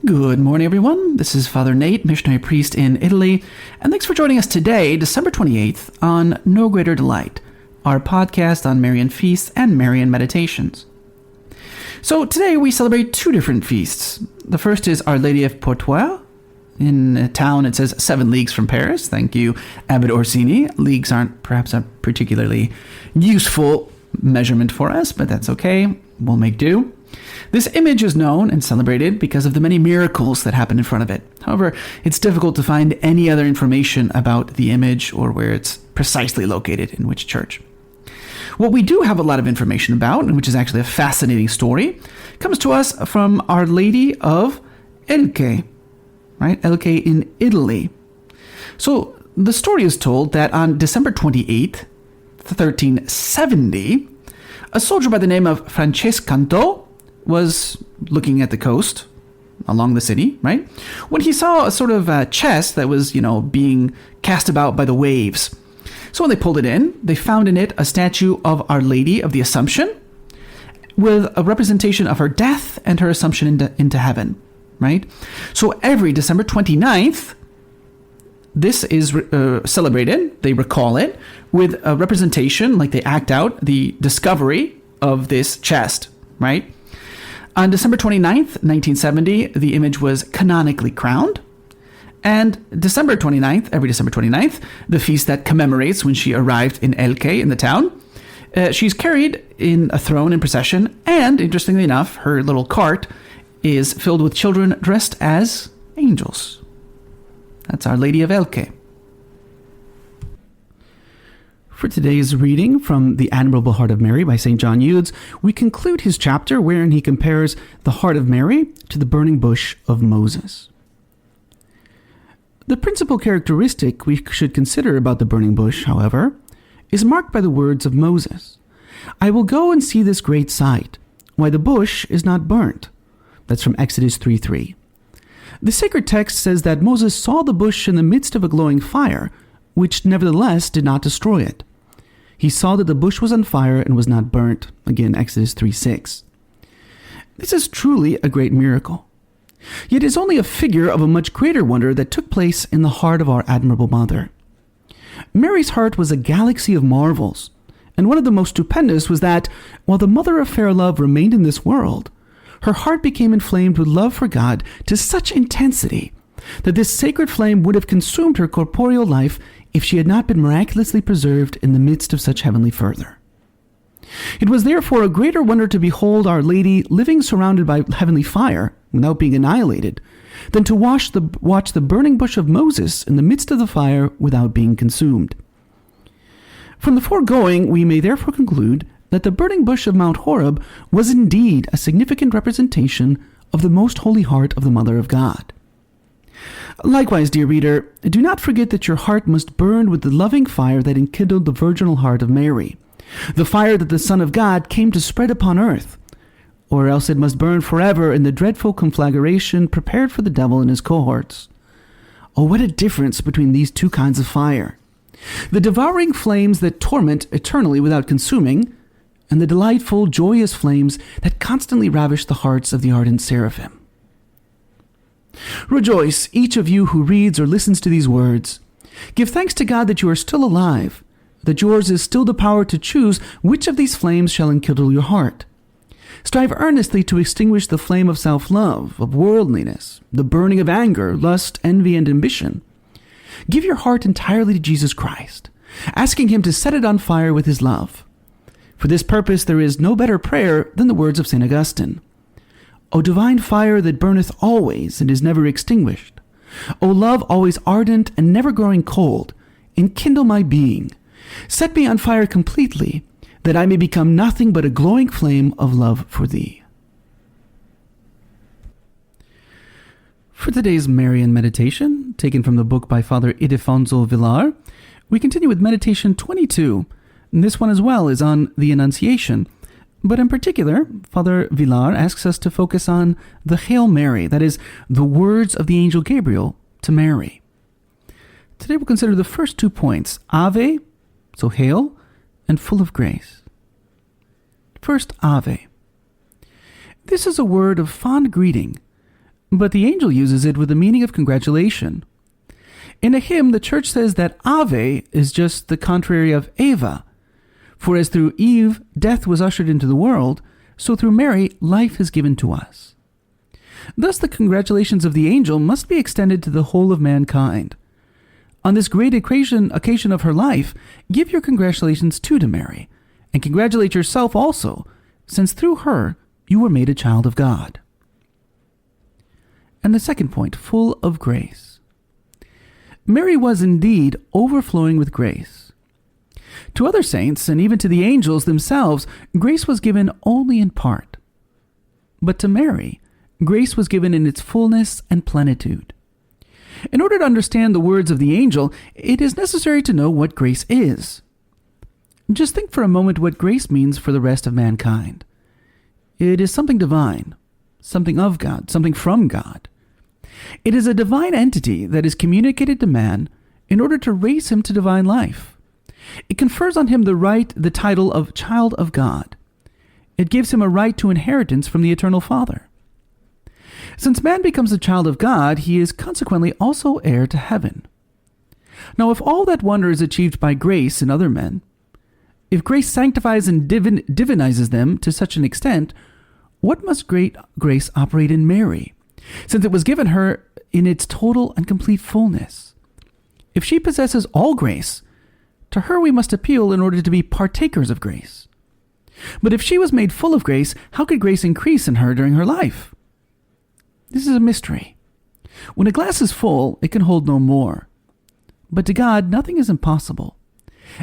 Good morning, everyone. This is Father Nate, missionary priest in Italy, and thanks for joining us today, December 28th, on No Greater Delight, our podcast on Marian feasts and Marian meditations. So today we celebrate two different feasts. The first is Our Lady of Portois. In a town, it says 7 leagues from Paris. Thank you, Abbot Orsini. Leagues aren't perhaps a particularly useful measurement for us, but that's okay. We'll make do. This image is known and celebrated because of the many miracles that happen in front of it. However, it's difficult to find any other information about the image or where it's precisely located in which church. What we do have a lot of information about, and which is actually a fascinating story, comes to us from Our Lady of Elche, right? Elche in Italy. So the story is told that on December 28th, 1370, a soldier by the name of Francescanto was looking at the coast along the city, right? When he saw a sort of chest that was, being cast about by the waves. So when they pulled it in, they found in it a statue of Our Lady of the Assumption with a representation of her death and her assumption into heaven, right? So every December 29th, this is celebrated, they recall it, with a representation, like they act out the discovery of this chest, right? On December 29th, 1970, the image was canonically crowned. And December 29th, every December 29th, the feast that commemorates when she arrived in Elche, in the town, she's carried in a throne in procession, and interestingly enough, her little cart is filled with children dressed as angels. That's Our Lady of Elche. For today's reading from The Admirable Heart of Mary by St. John Eudes, we conclude his chapter wherein he compares the heart of Mary to the burning bush of Moses. The principal characteristic we should consider about the burning bush, however, is marked by the words of Moses. I will go and see this great sight, why the bush is not burnt. That's from Exodus 3:3. The sacred text says that Moses saw the bush in the midst of a glowing fire, which nevertheless did not destroy it. He saw that the bush was on fire and was not burnt. Again, Exodus 3:6. This is truly a great miracle. Yet it is only a figure of a much greater wonder that took place in the heart of our admirable mother. Mary's heart was a galaxy of marvels, and one of the most stupendous was that, while the mother of fair love remained in this world, her heart became inflamed with love for God to such intensity that this sacred flame would have consumed her corporeal life if she had not been miraculously preserved in the midst of such heavenly fervor. It was therefore a greater wonder to behold Our Lady living surrounded by heavenly fire without being annihilated, than to watch the burning bush of Moses in the midst of the fire without being consumed. From the foregoing, we may therefore conclude that the burning bush of Mount Horeb was indeed a significant representation of the most holy heart of the Mother of God. Likewise, dear reader, do not forget that your heart must burn with the loving fire that enkindled the virginal heart of Mary, the fire that the Son of God came to spread upon earth, or else it must burn forever in the dreadful conflagration prepared for the devil and his cohorts. Oh, what a difference between these two kinds of fire! The devouring flames that torment eternally without consuming, and the delightful, joyous flames that constantly ravish the hearts of the ardent seraphim. Rejoice, each of you who reads or listens to these words. Give thanks to God that you are still alive, that yours is still the power to choose which of these flames shall enkindle your heart. Strive earnestly to extinguish the flame of self-love, of worldliness, the burning of anger, lust, envy, and ambition. Give your heart entirely to Jesus Christ, asking him to set it on fire with his love. For this purpose there is no better prayer than the words of St. Augustine. O divine fire that burneth always and is never extinguished, O love always ardent and never growing cold, enkindle my being. Set me on fire completely, that I may become nothing but a glowing flame of love for thee. For today's Marian meditation, taken from the book by Father Ildefonso Villar, we continue with meditation 22. And this one as well is on the Annunciation. But in particular, Father Villar asks us to focus on the Hail Mary, that is, the words of the angel Gabriel to Mary. Today we'll consider the first 2 points, Ave, so hail, and full of grace. First, Ave. This is a word of fond greeting, but the angel uses it with the meaning of congratulation. In a hymn, the Church says that Ave is just the contrary of Eva. For as through Eve death was ushered into the world, so through Mary life is given to us. Thus the congratulations of the angel must be extended to the whole of mankind. On this great occasion of her life, give your congratulations too to Mary, and congratulate yourself also, since through her you were made a child of God. And the second point, full of grace. Mary was indeed overflowing with grace. To other saints, and even to the angels themselves, grace was given only in part. But to Mary, grace was given in its fullness and plenitude. In order to understand the words of the angel, it is necessary to know what grace is. Just think for a moment what grace means for the rest of mankind. It is something divine, something of God, something from God. It is a divine entity that is communicated to man in order to raise him to divine life. It confers on him the title of child of God. It gives him a right to inheritance from the eternal Father. Since man becomes a child of God, he is consequently also heir to heaven. Now, if all that wonder is achieved by grace in other men, if grace sanctifies and divinizes them to such an extent, what must great grace operate in Mary, since it was given her in its total and complete fullness? If she possesses all grace, to her we must appeal in order to be partakers of grace. But if she was made full of grace, how could grace increase in her during her life? This is a mystery. When a glass is full, it can hold no more. But to God, nothing is impossible.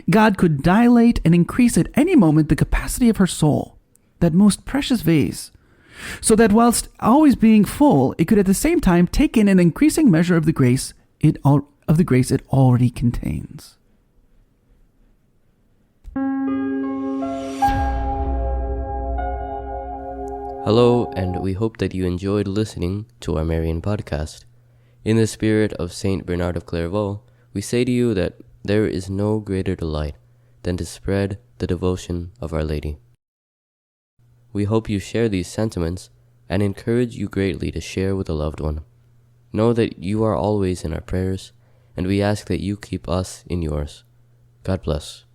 God could dilate and increase at any moment the capacity of her soul, that most precious vase, so that whilst always being full, it could at the same time take in an increasing measure of the grace it already contains. Hello, and we hope that you enjoyed listening to our Marian podcast. In the spirit of Saint Bernard of Clairvaux, we say to you that there is no greater delight than to spread the devotion of Our Lady. We hope you share these sentiments and encourage you greatly to share with a loved one. Know that you are always in our prayers, and we ask that you keep us in yours. God bless.